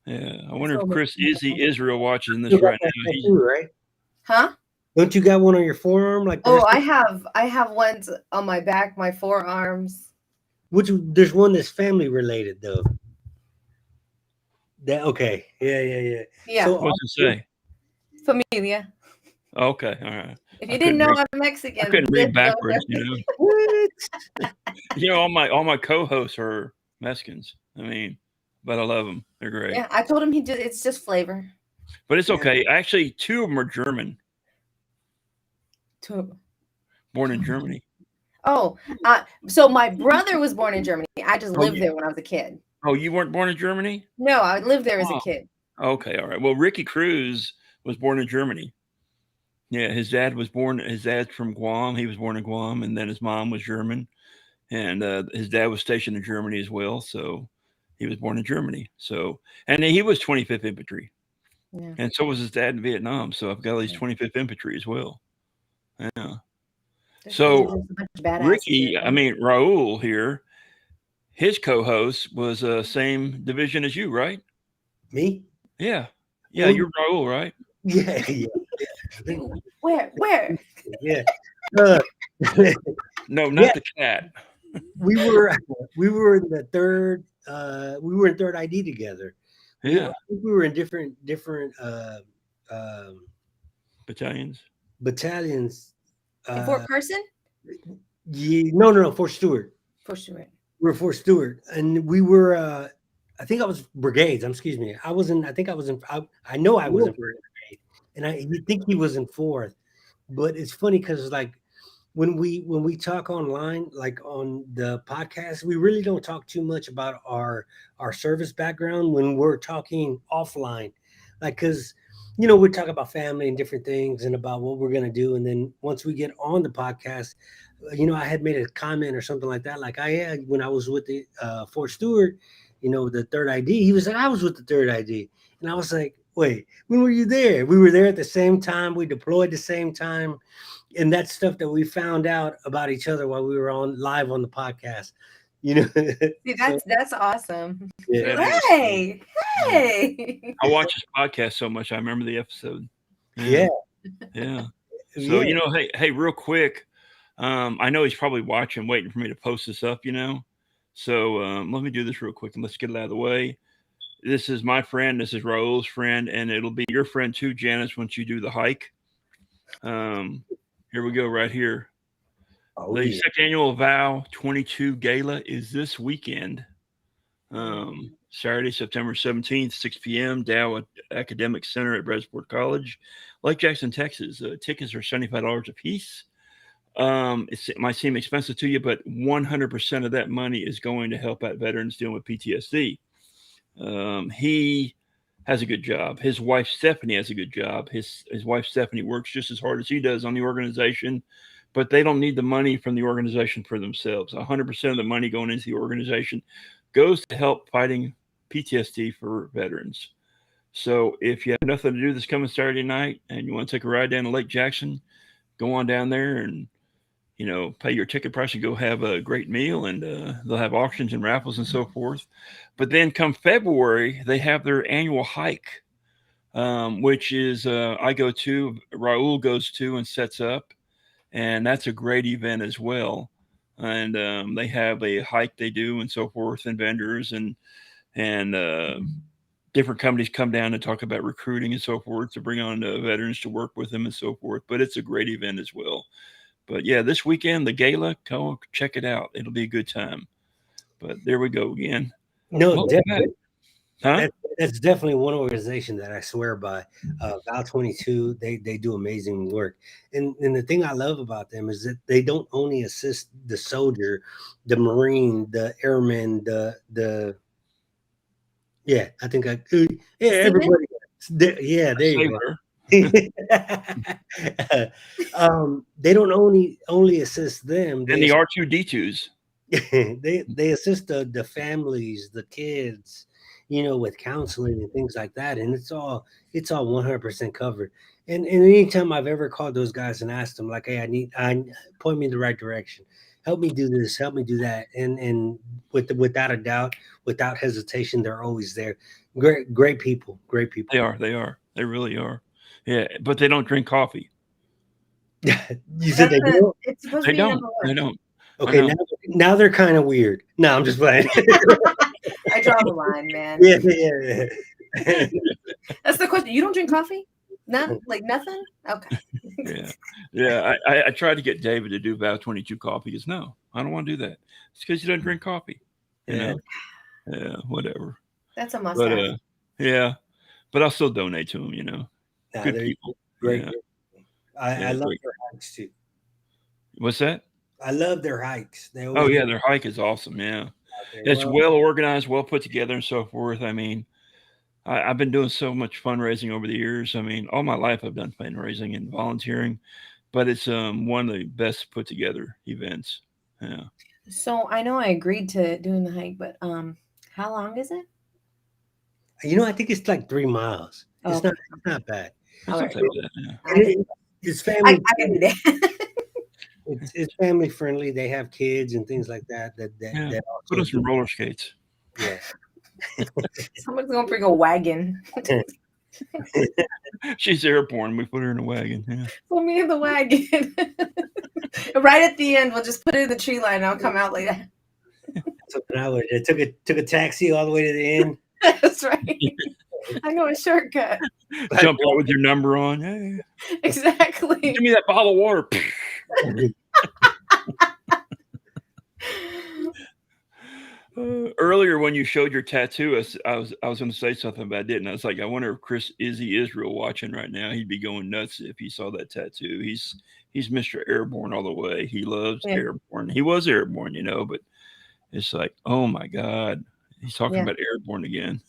Yeah. I wonder if Chris Izzy Israel watching this You got right that now. tattoo, right? Huh? Don't you got one on your forearm? Like the Oh, rest I have ones on my back, my forearms. there's one that's family related though. That okay. Yeah. Yeah. So What's it say? Familia. Okay, all right. If you didn't know I'm Mexican, I couldn't this read backwards, you know. what? You know, all my co-hosts are Mexicans. I mean, but I love them. They're great. Yeah, I told him it's just flavor. But it's okay. Actually, 2 of them are German, born in Germany. Oh, so my brother was born in Germany. I just lived there when I was a kid. Oh, you weren't born in Germany? No, I lived there as a kid. Okay, all right. Well, Ricky Cruz was born in Germany. Yeah, his dad's from Guam. He was born in Guam, and then his mom was German, and his dad was stationed in Germany as well. So he was born in Germany. So, and he was 25th Infantry, and so was his dad in Vietnam. So I've got all these 25th Infantry as well. Yeah. So Ricky, I mean Raul here, his co-host was same division as you, right? Me? Yeah. Yeah, you're Raul, right? Yeah. Where? Yeah. No, not the cat. We were in the third we were in third ID together. Yeah. We were in different battalions. Fort Carson? Yeah, no, Fort Stewart. Fort Stewart. We were Fort Stewart, and we were. I think I was brigades. Excuse me. I was in. I think I was in. I know I was in brigade, and you think he was in fourth, but it's funny because like when we talk online, like on the podcast, we really don't talk too much about our service background when we're talking offline, like because. You know, we talk about family and different things and about what we're going to do. And then once we get on the podcast, you know, I had made a comment or something like that. Like when I was with the Fort Stewart, you know, the third ID, he was like, I was with the third ID. And I was like, wait, when were you there? We were there at the same time. We deployed the same time. And that's stuff that we found out about each other while we were live on the podcast. You know, see, that's awesome. Yeah. Hey. I watch this podcast so much. I remember the episode. Yeah. So you know, hey, real quick. I know he's probably watching, waiting for me to post this up. You know, so let me do this real quick and let's get it out of the way. This is my friend. This is Raul's friend, and it'll be your friend too, Janice. Once you do the hike. Here we go, right here. The second annual VOW 22 Gala is this weekend. Saturday, September 17th, 6 p.m. Dow Academic Center at Bradford College, Lake Jackson, Texas. Tickets are $75 a piece. It might seem expensive to you, but 100% of that money is going to help out veterans dealing with PTSD. He has a good job. His wife Stephanie has a good job. His wife Stephanie works just as hard as he does on the organization, but they don't need the money from the organization for themselves. 100% of the money going into the organization goes to help fighting PTSD for veterans. So if you have nothing to do this coming Saturday night and you want to take a ride down to Lake Jackson, go on down there and pay your ticket price and go have a great meal, and they'll have auctions and raffles and so forth. But then come February, they have their annual hike, which is I go to, Raul goes to and sets up, and that's a great event as well. And they have a hike they do and so forth, and vendors and different companies come down and talk about recruiting and so forth to bring on veterans to work with them and so forth. But it's a great event as well. But yeah, this weekend, the gala, go check it out. It'll be a good time. But there we go again. No, definitely. Huh? That's definitely one organization that I swear by. Val 22, they do amazing work. And the thing I love about them is that they don't only assist the soldier, the Marine, the airman, I think everybody. There you go. They don't only assist them, and the R2D2s. they assist the families, the kids, with counseling and things like that, and it's all 100% covered. And anytime I've ever called those guys and asked them, like, hey, I point me in the right direction, help me do this, help me do that, and without a doubt, without hesitation, they're always there. Great people. They are. They really are. Yeah, but they don't drink coffee. You said they don't? It's supposed They to be don't. They don't. Okay, now they're kind of weird. No, I'm just playing. I draw the line, man. Yeah. That's the question. You don't drink coffee? No, like nothing? Okay. Yeah. I tried to get David to do Val 22 coffee. He goes, no, I don't want to do that. It's because he doesn't drink coffee. Yeah, whatever. That's a must-have. But I'll still donate to him. Good people. Great. Yeah. I love their hikes too. What's that? I love their hikes. Their hike is awesome. Yeah, it's well organized, well put together, and so forth. I mean, I've been doing so much fundraising over the years. I mean, all my life I've done fundraising and volunteering, but it's one of the best put together events. Yeah. So I know I agreed to doing the hike, but how long is it? I think it's like 3 miles. It's not bad. It's family. I can do that. It's family friendly. They have kids and things like that. That put on some roller skates. Yeah. Someone's gonna bring a wagon. She's airborne. We put her in a wagon. Yeah. Put me in the wagon. Right at the end, we'll just put it in the tree line. And I'll come out like that. So I took a taxi all the way to the end. That's right. I know a shortcut. Jump out with your number on. Hey. Exactly. Give me that bottle of water. Earlier when you showed your tattoo, I was going to say something, but I didn't. I was like, I wonder if Chris Izzy Israel watching right now, he'd be going nuts if he saw that tattoo. He's Mr. Airborne all the way. He loves Airborne. He was Airborne, but it's like, oh my God. He's talking about Airborne again.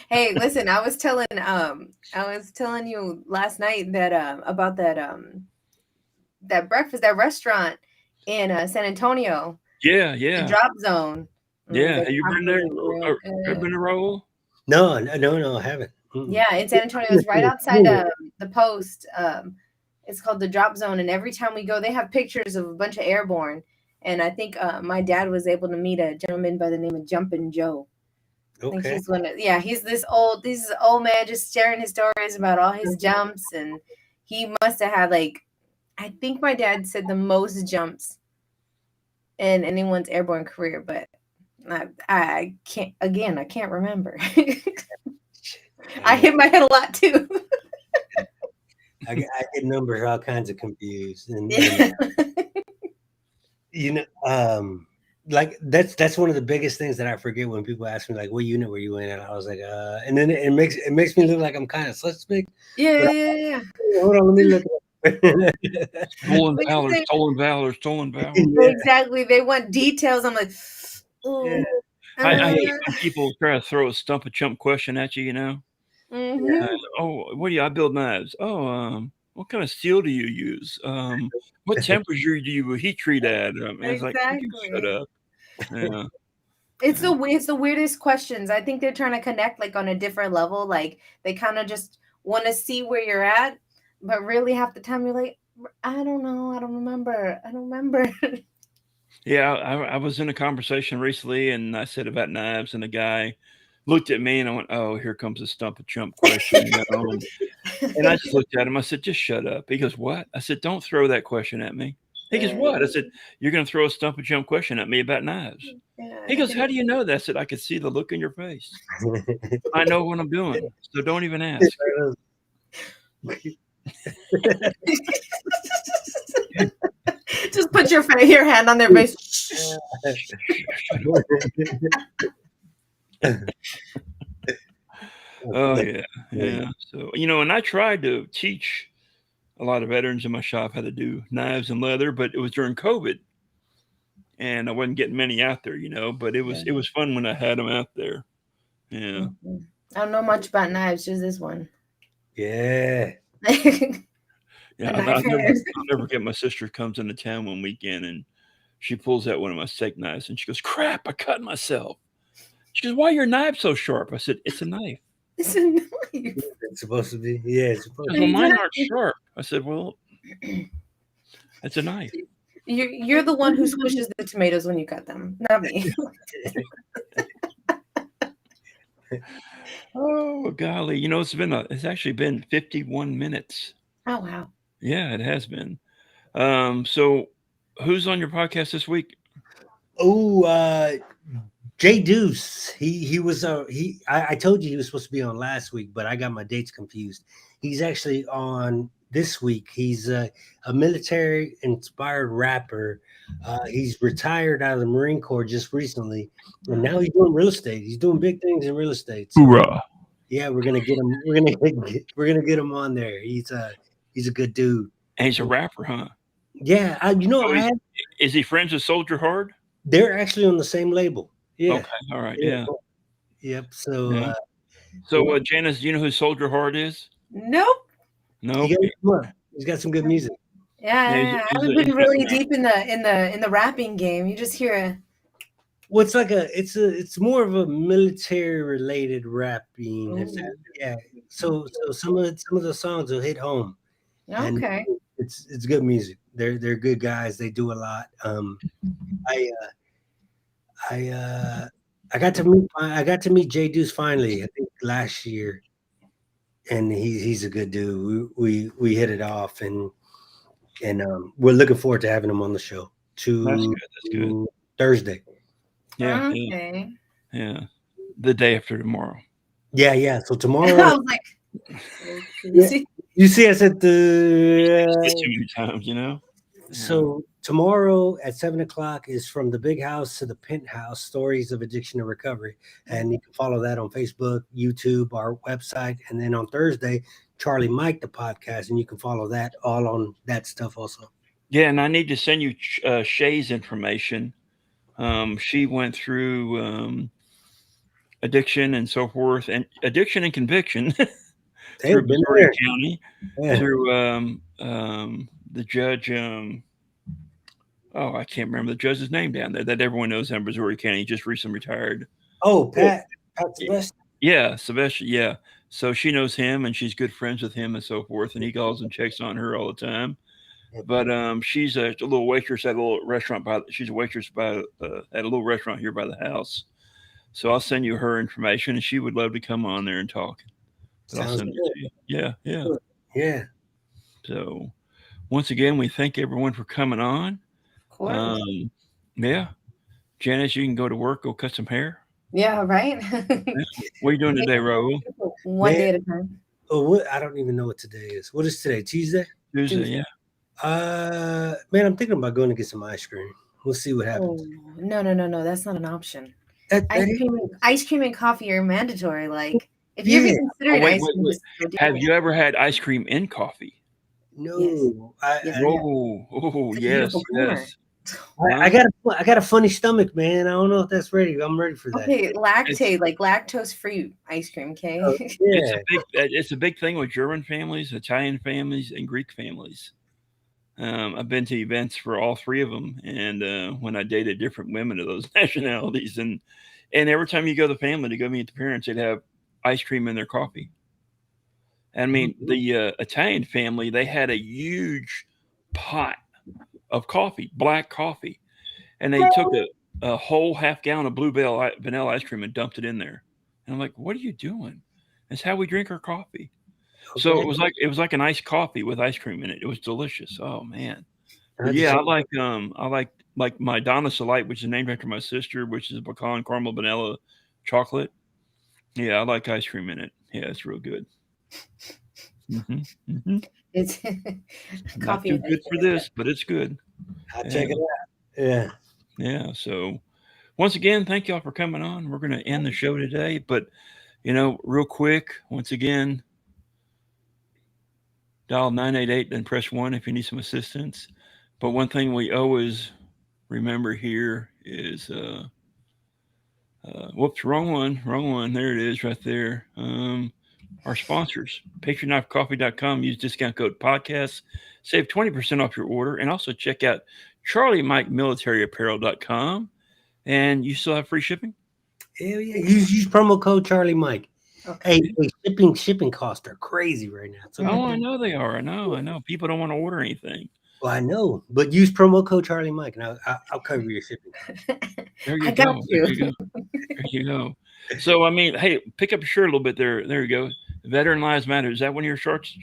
Hey, listen, I was telling you last night that about that breakfast, that restaurant in San Antonio. Yeah. The Drop Zone. Yeah, have you been there? Have been to Raul? No, I haven't. Yeah, in San Antonio, it's right outside the post. It's called the Drop Zone, and every time we go, they have pictures of a bunch of Airborne. And I think my dad was able to meet a gentleman by the name of Jumpin' Joe. Okay. I think he's this old man just sharing his stories about all his jumps, and he must have had I think my dad said the most jumps in anyone's airborne career, but I can't remember. I hit my head a lot too. I get numbers all kinds of confused, and that's one of the biggest things that I forget when people ask me what unit were you in, and I was like, and then it makes me look like I'm kind of suspect. Yeah. Hold on, let me look. Stolen valor. Yeah. Exactly. They want details. I'm like, yeah. I hate when people try to throw a stump of chump question at you. You know. Mhm. Oh, what do you? I build knives. Oh, what kind of steel do you use? What temperature do you heat treat at? It's like, would you shut Exactly. up? Yeah. It's the weirdest questions. I think they're trying to connect like on a different level. Like they kind of just want to see where you're at, but really half the time you're like, I don't know, I don't remember, I don't remember. Yeah, I was in a conversation recently, and I said about knives, and the guy looked at me, and I went, "Oh, here comes a stump of chump question," you know. And I just looked at him. I said, "Just shut up." He goes, "What?" I said, "Don't throw that question at me." He goes, "What?" I said, "You're going to throw a stump of chump question at me about knives." Yeah, He goes, "How do you know that?" I said, "I could see the look in your face. I know what I'm doing, so don't even ask." Just put your hand on their face. Oh yeah. So and I tried to teach a lot of veterans in my shop how to do knives and leather, but it was during COVID, and I wasn't getting many out there, But it was fun when I had them out there. Yeah. I don't know much about knives, just this one. Yeah. Yeah, I'll never get. My sister comes into town one weekend, and she pulls out one of my steak knives, and she goes, "Crap, I cut myself." She goes, "Why are your knives so sharp?" I said, "It's a knife." It's a knife. It's supposed to be. Yeah, it's supposed Well, mine aren't sharp. I said, "Well, it's a knife." You're the one who squishes the tomatoes when you cut them, not me. Oh golly, it's actually been 51 minutes. Oh wow. Yeah, it has been. So who's on your podcast this week? Oh, Jay Deuce. He was I told you he was supposed to be on last week, but I got my dates confused. He's actually on this week. He's a military inspired rapper. He's retired out of the Marine Corps just recently, and now he's doing real estate. He's doing big things in real estate. So, Hoorah. yeah, we're gonna get him. We're gonna get him on there. He's a good dude. And he's a rapper, huh? Yeah, Is he friends with Soldier Hard? they're actually on the same label. Yeah. Okay, all right, yeah. Yep. So, Yeah. So, Janice, do you know who Soldier Hard is? Nope. No. He's got some good music. Yeah. I haven't been really deep in the rapping game. You just hear a. Well, it's more of a military related rapping. Yeah. So some of the songs will hit home. And Okay. it's good music. They're good guys. They do a lot. I got to meet Jay Deuce finally, I think last year. And he's a good dude. We hit it off, and we're looking forward to having him on the show That's good. Thursday. Yeah. Okay. Yeah. The day after tomorrow. Yeah. So tomorrow. I was like, you see, I said the too many times, So tomorrow at 7:00 is From the Big House to the Penthouse: Stories of Addiction and Recovery, and you can follow that on Facebook, YouTube, our website, and then on Thursday, Charlie Mike the podcast, and you can follow that all on that stuff also. Yeah, and I need to send you Shay's information. She went through addiction and so forth, and addiction and conviction through Missouri County, through the judge. I can't remember the judge's name down there that everyone knows in Missouri County. He just recently retired. Oh, Pat Sebastian. Yeah, Sebastian. Yeah. So she knows him, and she's good friends with him and so forth. And he calls and checks on her all the time. But she's a little waitress at a little restaurant she's a waitress at a little restaurant here by the house. So I'll send you her information, and she would love to come on there and talk. But I'll send it to you. Yeah. So once again, we thank everyone for coming on. Of course. Yeah. Janice, you can go to work, go cut some hair. Yeah, right. What are you doing today, Raul? One day at a time. Oh, I don't even know what today is. What is today? Tuesday? Tuesday, yeah. Man, I'm thinking about going to get some ice cream. We'll see what happens. Oh, no. That's not an option. Ice cream and coffee are mandatory. Like, if you're considering ice cream, wait. Have you ever had ice cream in coffee? No. Yes. I got a funny stomach, man. I don't know if that's ready. I'm ready for that. Okay, lactate, like lactose-free ice cream, okay? Yeah. It's a big thing with German families, Italian families, and Greek families. I've been to events for all three of them, and when I dated different women of those nationalities, and every time you go to the family to go meet the parents, they'd have ice cream in their coffee. I mean, the Italian family, they had a huge pot of coffee, black coffee, and they took a whole half gallon of Bluebell vanilla ice cream and dumped it in there. And I'm like, what are you doing? That's how we drink our coffee. Okay. So it was like an iced coffee with ice cream in it. It was delicious. Oh man. But yeah, I like my Donna Light, which is named after my sister, which is pecan caramel vanilla chocolate. Yeah, I like ice cream in it. Yeah, it's real good. It's Not coffee. too good for this, but it's good. I'll check it out. Yeah. Yeah. So once again, thank y'all for coming on. We're going to end the show today, but real quick, once again, dial 988 and press 1 if you need some assistance. But one thing we always remember here is, whoops, wrong one. There it is right there. Our sponsors, patreonknifecoffee.com. Use discount code podcast. Save 20% off your order. And also check out CharlieMikeMilitaryApparel.com. And you still have free shipping? Hell yeah. Use promo code Charlie Mike. Okay. Hey, shipping costs are crazy right now. So I know they are. I know. People don't want to order anything. Well, I know, but use promo code Charlie Mike, and I'll cover your shipping. There you go. There you go. So, I mean, hey, pick up your shirt a little bit there. There you go. Veteran Lives Matter. Is that one of your shirts?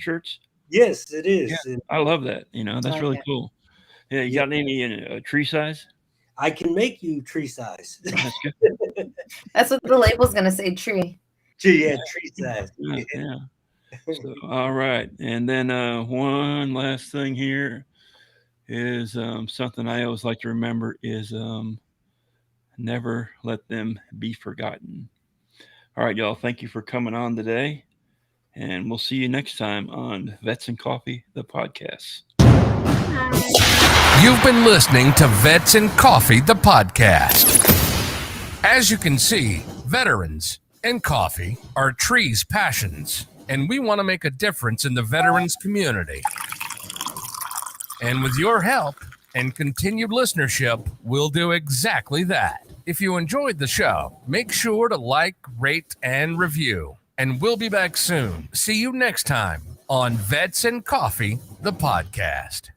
Yes, it is. Yeah, I love that. That's really cool. Yeah, you got any tree size? I can make you tree size. That's good. That's what the label's gonna say, tree. Yeah, tree size. Yeah. So, all right. And then one last thing here is something I always like to remember is never let them be forgotten. All right, y'all. Thank you for coming on today. And we'll see you next time on Vets and Coffee, the podcast. You've been listening to Vets and Coffee, the podcast. As you can see, veterans and coffee are Tree's passions, and we want to make a difference in the veterans community. And with your help and continued listenership, we'll do exactly that. If you enjoyed the show, make sure to like, rate, and review. And we'll be back soon. See you next time on Vets and Coffee, the podcast.